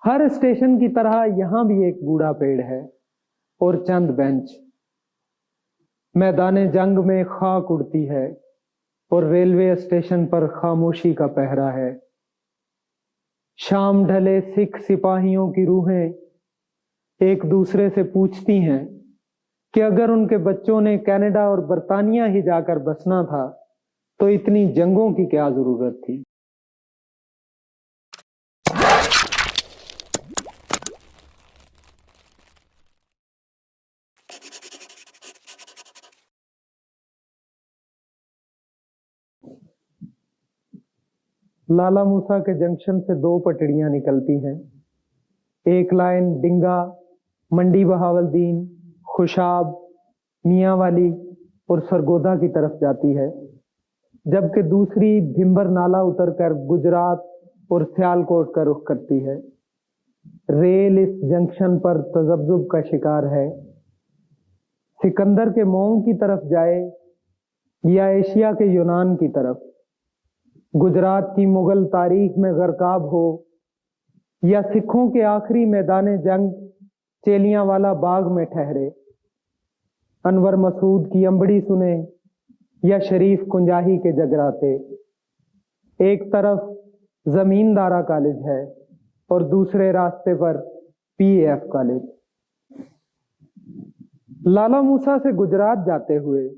हर station की तरह यहाँ भी एक बूढ़ा पेड़ है और चंद बेंच। मैदान जंग में खाक उड़ती है और रेलवे स्टेशन पर खामोशी का पहरा है। शाम ढले सिख सिपाहियों की रूहें एक दूसरे से पूछती हैं कि अगर उनके बच्चों ने कनाडा और बर्तानिया ही जाकर बसना था तो इतनी जंगों की क्या जरूरत थी। लाला मूसा के जंक्शन से दो पटड़ियां निकलती हैं। एक लाइन डिंगा, मंडी बहावलदीन, खुशाब, मियांवाली और सरगोदा की तरफ जाती है, जबकि दूसरी भिंबर नाला उतरकर गुजरात और सियालकोट का रुख करती है। रेल इस जंक्शन पर तजब्जुब का शिकार है। सिकंदर के मोंग की तरफ जाए या एशिया के यूनान की तरफ, गुजरात की मुगल तारीख में गर्काब हो या सिखों के आखिरी मैदान जंग चेलियांवाला बाग में ठहरे, अनवर मसूद की अंबड़ी सुने या शरीफ कुंजाही के जगराते, एक तरफ जमींदारा कॉलेज है और दूसरे रास्ते पर पीएफ कॉलेज। लाला मूसा से गुजरात जाते हुए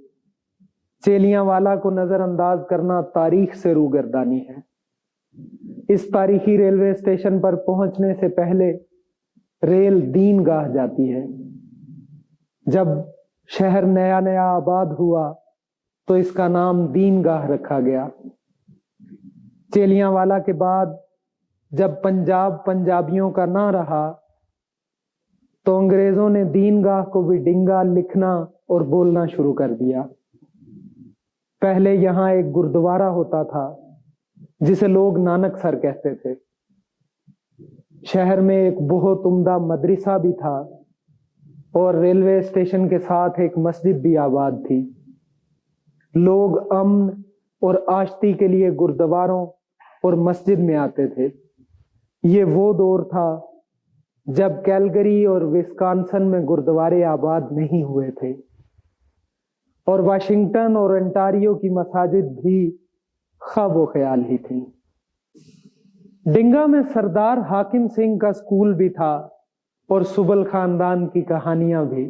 चेलियांवाला को नजरअंदाज करना तारीख से रूगर्दानी है। इस तारीखी रेलवे स्टेशन पर पहुंचने से पहले रेल दीनगाह जाती है। जब शहर नया नया आबाद हुआ तो इसका नाम दीनगाह रखा गया। चेलियांवाला के बाद जब पंजाब पंजाबियों का ना रहा तो अंग्रेजों ने दीनगाह को भी डिंगा लिखना और बोलना शुरू कर दिया। पहले यहां एक गुरुद्वारा होता था जिसे लोग नानक सर कहते थे। शहर में एक बहुत उम्दा मदरसा भी था और रेलवे स्टेशन के साथ एक मस्जिद भी आबाद थी। लोग अमन और आश्ती के लिए गुरुद्वारों और मस्जिद में आते थे। ये वो दौर था जब कैलगरी और विस्कॉन्सिन में गुरुद्वारे आबाद नहीं हुए थे और वाशिंगटन और ओंटारियो की मसाजिद भी ख्वाबो ख्याल ही थी। डिंगा में सरदार हाकिम सिंह का स्कूल भी था और सुबल खानदान की कहानियां भी।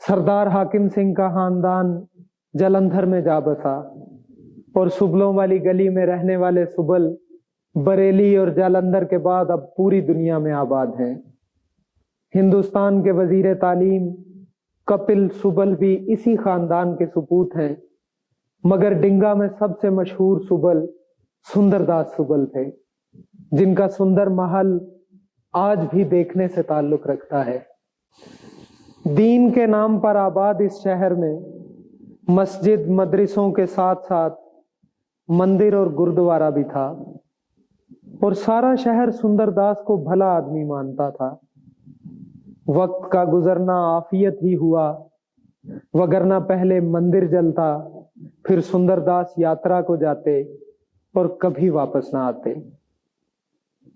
सरदार हाकिम सिंह का खानदान जालंधर में जा बसा और सुबलों वाली गली में रहने वाले सुबल बरेली और जालंधर के बाद अब पूरी दुनिया में आबाद हैं। हिंदुस्तान के वजीर तालीम कपिल सुबल भी इसी खानदान के सुपूत हैं, मगर डिंगा में सबसे मशहूर सुबल सुंदरदास सुबल थे, जिनका सुंदर महल आज भी देखने से ताल्लुक रखता है। दीन के नाम पर आबाद इस शहर में मस्जिद मदरसों के साथ साथ मंदिर और गुरुद्वारा भी था और सारा शहर सुंदरदास को भला आदमी मानता था। वक्त का गुजरना आफियत ही हुआ, वगरना पहले मंदिर जलता, फिर सुंदरदास यात्रा को जाते और कभी वापस ना आते।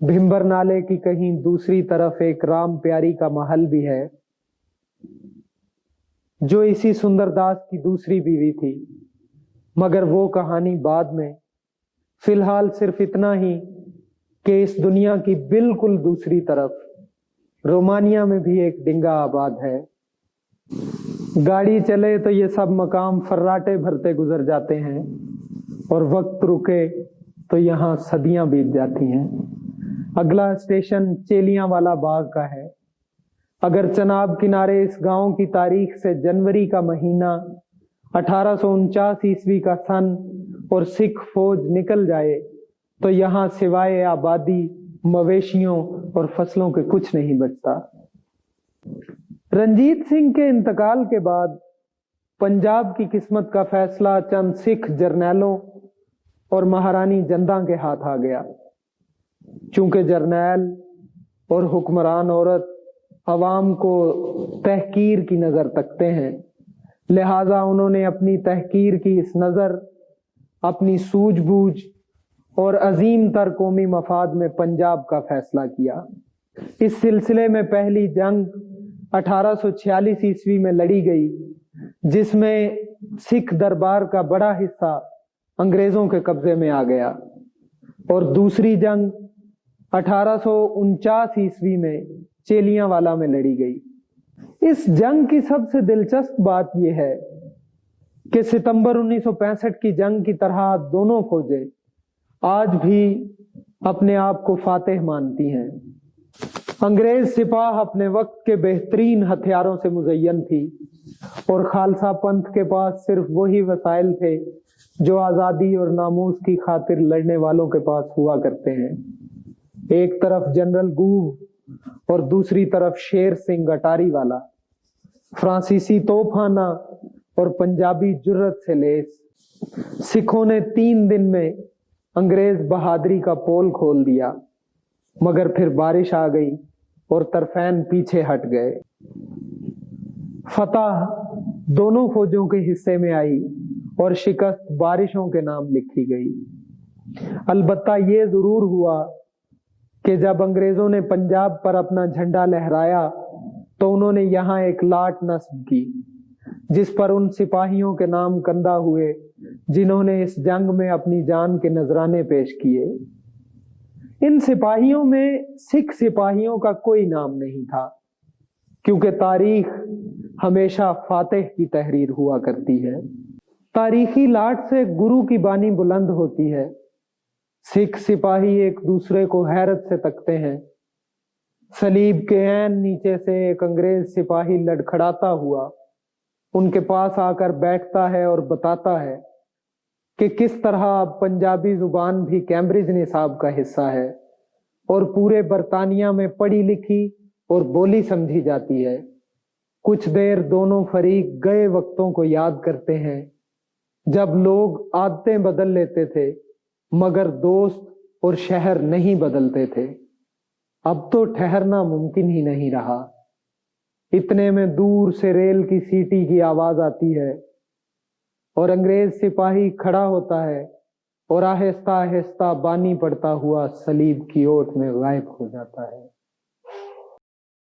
भिंबर नाले की कहीं दूसरी तरफ एक राम प्यारी का महल भी है, जो इसी सुंदरदास की दूसरी बीवी थी, मगर वो कहानी बाद में। फिलहाल सिर्फ इतना ही कि इस दुनिया की बिल्कुल दूसरी तरफ रोमानिया में भी एक डिंगा आबाद है। गाड़ी चले तो ये सब मकाम फर्राटे भरते गुजर जाते हैं और वक्त रुके तो यहाँ सदियां बीत जाती हैं। अगला स्टेशन चेलियांवाला बाग का है। अगर चनाब किनारे इस गांव की तारीख से जनवरी का महीना 1849 ईस्वी का सन और सिख फौज निकल जाए तो यहाँ सिवाय आबादी, मवेशियों और फसलों के कुछ नहीं बचता। रंजीत सिंह के इंतकाल के बाद पंजाब की किस्मत का फैसला चंद सिख जर्नैलों और महारानी जंदा के हाथ आ गया। चूंकि जर्नैल और हुक्मरान औरत अवाम को तहकीर की नजर तकते हैं, लिहाजा उन्होंने अपनी तहकीर की इस नजर अपनी सूझबूझ और अजीम तर कौमी मफाद में पंजाब का फैसला किया। इस सिलसिले में पहली जंग 1846 ईस्वी में लड़ी गई, जिसमें सिख दरबार का बड़ा हिस्सा अंग्रेजों के कब्जे में आ गया, और दूसरी जंग 1849 ईस्वी में चेलियांवाला में लड़ी गई। इस जंग की सबसे दिलचस्प बात यह है कि सितंबर 1965 की जंग की तरह दोनों फौजें आज भी अपने आप को फातेह मानती हैं। अंग्रेज सिपाह अपने वक्त के बेहतरीन हथियारों से मुज़य्यन थी, और खालसा पंथ के पास सिर्फ वही वसाइल थे जो आज़ादी और नामूस की खातिर लड़ने वालों के पास हुआ करते हैं। एक तरफ जनरल गूव और दूसरी तरफ शेर सिंह अटारी वाला, फ्रांसीसी तोपखाना और पंजाबी जुर्रत से लेस। सिखों ने 3 दिन में अंग्रेज बहादुरी का पोल खोल दिया, मगर फिर बारिश आ गई और तरफैन पीछे हट गए। फतह दोनों फौजों के हिस्से में आई और शिकस्त बारिशों के नाम लिखी गई। अलबत्ता ये जरूर हुआ कि जब अंग्रेजों ने पंजाब पर अपना झंडा लहराया तो उन्होंने यहाँ एक लाट नस्ब की, जिस पर उन सिपाहियों के नाम कंदा हुए जिन्होंने इस जंग में अपनी जान के नजराने पेश किए। इन सिपाहियों में सिख सिपाहियों का कोई नाम नहीं था, क्योंकि तारीख हमेशा फातेह की तहरीर हुआ करती है। तारीखी लाट से गुरु की बानी बुलंद होती है। सिख सिपाही एक दूसरे को हैरत से तकते हैं। सलीब के ऐन नीचे से एक अंग्रेज सिपाही लड़खड़ाता हुआ उनके पास आकर बैठता है और बताता है कि किस तरह पंजाबी जुबान भी कैम्ब्रिज निसाब का हिस्सा है और पूरे बरतानिया में पढ़ी लिखी और बोली समझी जाती है। कुछ देर दोनों फरीक गए वक्तों को याद करते हैं, जब लोग आदतें बदल लेते थे मगर दोस्त और शहर नहीं बदलते थे। अब तो ठहरना मुमकिन ही नहीं रहा। इतने में दूर से रेल की सीटी की आवाज आती है और अंग्रेज सिपाही खड़ा होता है और आहिस्ता आहिस्ता बानी पड़ता हुआ सलीब की ओट में गायब हो जाता है।